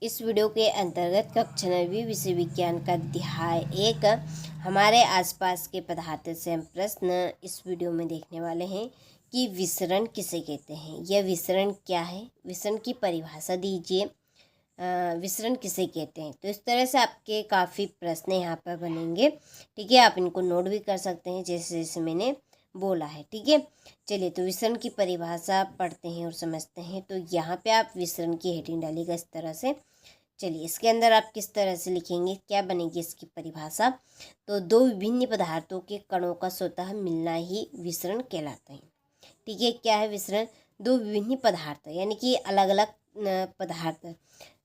इस वीडियो के अंतर्गत कक्षा 9वीं विषय विज्ञान का अध्याय 1 हमारे आसपास के पदार्थ से हम प्रश्न इस वीडियो में देखने वाले हैं कि विसरण किसे कहते हैं। यह विसरण क्या है, विसरण की परिभाषा दीजिए, विसरण किसे कहते हैं। तो इस तरह से आपके काफ़ी प्रश्न यहाँ पर बनेंगे। ठीक है, आप इनको नोट भी कर सकते हैं जैसे जैसे मैंने बोला है। ठीक है, चलिए तो विसरण की परिभाषा पढ़ते हैं और समझते हैं। तो यहाँ पे आप विसरण की हेडिंग डालिएगा इस तरह से। चलिए इसके अंदर आप किस तरह से लिखेंगे, क्या बनेगी इसकी परिभाषा। तो दो विभिन्न पदार्थों के कणों का स्वतः मिलना ही विसरण कहलाता है। ठीक है, क्या है विसरण? दो विभिन्न पदार्थ यानी कि अलग अलग पदार्थ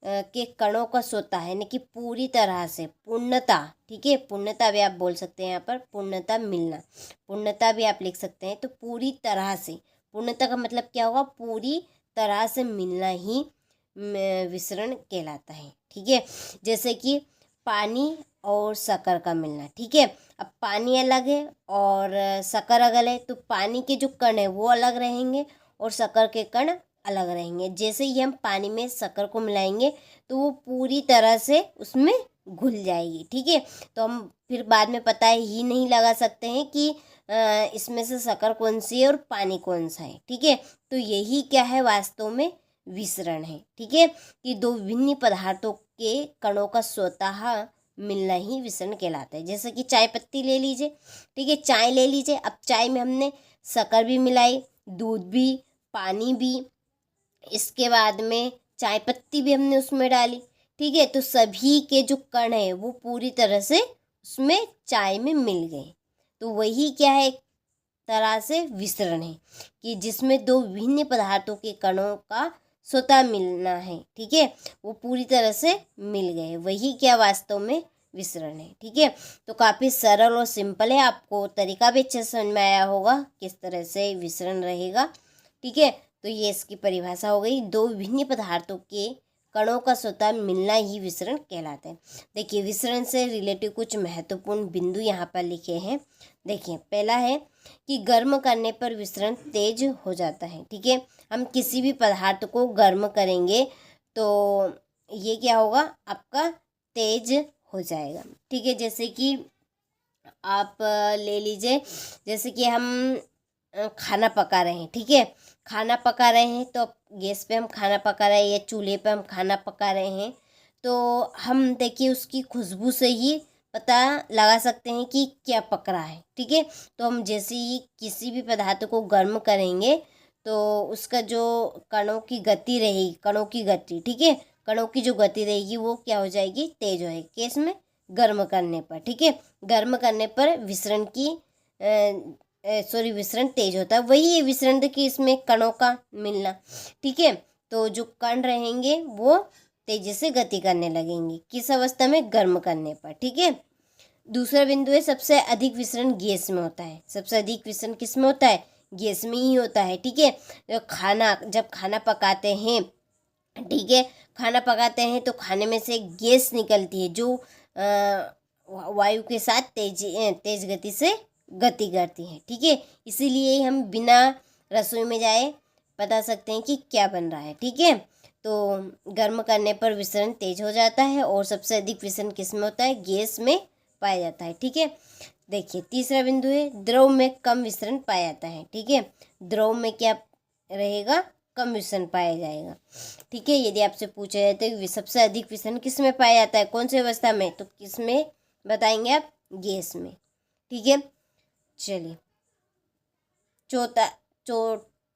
के कणों का स्वतः यानी कि पूरी तरह से पूर्णता। ठीक है, पूर्णता भी आप बोल सकते हैं यहाँ पर, पूर्णता मिलना, पूर्णता भी आप लिख सकते हैं। तो पूरी तरह से, पूर्णता का मतलब क्या होगा? पूरी तरह से मिलना ही विसरण कहलाता है। ठीक है, जैसे कि पानी और शक्कर का मिलना। ठीक है, अब पानी अलग है और शक्कर अलग है, तो पानी के जो कण है वो अलग रहेंगे और शक्कर के कण अलग रहेंगे। जैसे ही हम पानी में शक्कर को मिलाएंगे तो वो पूरी तरह से उसमें घुल जाएगी। ठीक है, तो हम फिर बाद में पता ही नहीं लगा सकते हैं कि इसमें से शक्कर कौन सी है और पानी कौन सा है। ठीक है, तो यही क्या है वास्तव में विसरण है। ठीक है, कि दो विभिन्न पदार्थों के कणों का स्वतः मिलना ही विसरण कहलाता है। जैसे कि चाय पत्ती ले लीजिए। ठीक है, चाय ले लीजिए, अब चाय में हमने शक्कर भी मिलाई, दूध भी, पानी भी, इसके बाद में चाय पत्ती भी हमने उसमें डाली। ठीक है, तो सभी के जो कण है वो पूरी तरह से उसमें चाय में मिल गए। तो वही क्या है, एक तरह से विसरण है कि जिसमें दो विभिन्न पदार्थों के कणों का स्वतः मिलना है। ठीक है, वो पूरी तरह से मिल गए, वही क्या वास्तव में विसरण है। ठीक है, तो काफ़ी सरल और सिंपल है, आपको तरीका भी अच्छे से समझ में आया होगा किस तरह से विसरण रहेगा। ठीक है, तो ये इसकी परिभाषा हो गई, दो विभिन्न पदार्थों के कणों का स्वतः मिलना ही विसरण कहलाता है। देखिए विसरण से रिलेटेड कुछ महत्वपूर्ण बिंदु यहाँ पर लिखे हैं। देखिए पहला है कि गर्म करने पर विसरण तेज हो जाता है। ठीक है, हम किसी भी पदार्थ को गर्म करेंगे तो ये क्या होगा, आपका तेज हो जाएगा। ठीक है, जैसे कि आप ले लीजिए, जैसे कि हम खाना पका रहे हैं। ठीक है, खाना पका रहे हैं तो गैस पे हम खाना पका रहे हैं या चूल्हे पे हम खाना पका रहे हैं, तो हम देखिए उसकी खुशबू से ही पता लगा सकते हैं कि क्या पक रहा है। ठीक है, तो हम जैसे ही किसी भी पदार्थ को गर्म करेंगे तो उसका जो कणों की गति रहेगी, कणों की गति, ठीक है, कणों की जो गति रहेगी वो क्या हो जाएगी, तेज हो जाएगी। केस में गर्म करने पर। ठीक है, गर्म करने पर विसरण की विसरण तेज होता है। वही है विसरण कि इसमें कणों का मिलना। ठीक है, तो जो कण रहेंगे वो तेजी से गति करने लगेंगे, किस अवस्था में, गर्म करने पर। ठीक है, दूसरा बिंदु है सबसे अधिक विसरण गैस में होता है। सबसे अधिक विसरण किस में होता है, गैस में ही होता है। ठीक है, जब खाना पकाते हैं, ठीक है, खाना पकाते हैं तो खाने में से गैस निकलती है जो वायु के साथ तेज गति से गति करती है। ठीक है, इसीलिए हम बिना रसोई में जाए बता सकते हैं कि क्या बन रहा है। ठीक है, तो गर्म करने पर विसरण तेज हो जाता है और सबसे अधिक विसरण किस में होता है, गैस में पाया जाता है। ठीक है, देखिए तीसरा बिंदु है द्रव में कम विसरण पाया जाता है। ठीक है, द्रव में क्या रहेगा, कम विसरण पाया जाएगा। ठीक है, यदि आपसे पूछा जाए तो सबसे अधिक विसरण किस में पाया जाता है, कौन सी अवस्था में, तो किस में बताएंगे आप, गैस में। ठीक है, चलिए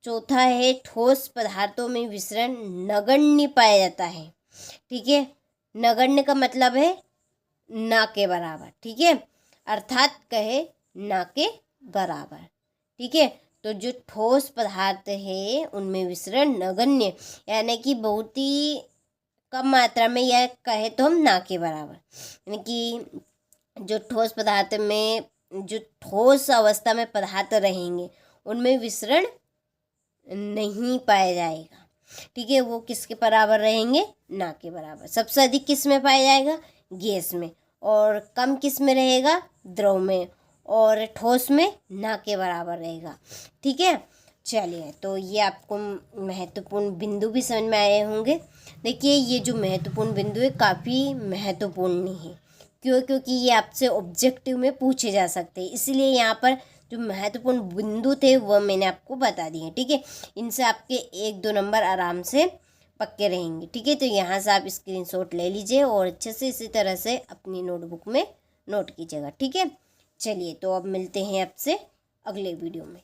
चौथा है ठोस पदार्थों में विसरण नगण्य पाया जाता है। ठीक है, नगण्य का मतलब है ना के बराबर। ठीक है, अर्थात कहे ना के बराबर। ठीक है, तो जो ठोस पदार्थ है उनमें विसरण नगण्य यानी कि बहुत ही कम मात्रा में, या कहे तो हम ना के बराबर, यानी कि जो ठोस पदार्थ में, जो ठोस अवस्था में पदार्थ रहेंगे उनमें विसरण नहीं पाया जाएगा। ठीक है, वो किसके बराबर रहेंगे, ना के बराबर। सबसे अधिक किस में पाया जाएगा, गैस में, और कम किस में रहेगा, द्रव में, और ठोस में ना के बराबर रहेगा। ठीक है, चलिए तो ये आपको महत्वपूर्ण बिंदु भी समझ में आए होंगे। देखिए ये जो महत्वपूर्ण बिंदु है काफ़ी महत्वपूर्ण है। क्यों? क्योंकि ये आपसे ऑब्जेक्टिव में पूछे जा सकते हैं, इसलिए यहाँ पर जो महत्वपूर्ण बिंदु थे वह मैंने आपको बता दिए। ठीक है, इनसे आपके 1-2 नंबर आराम से पक्के रहेंगे। ठीक है, तो यहाँ से आप स्क्रीनशॉट ले लीजिए और अच्छे से इसी तरह से अपनी नोटबुक में नोट कीजिएगा। ठीक है, चलिए तो अब मिलते हैं आपसे अगले वीडियो में।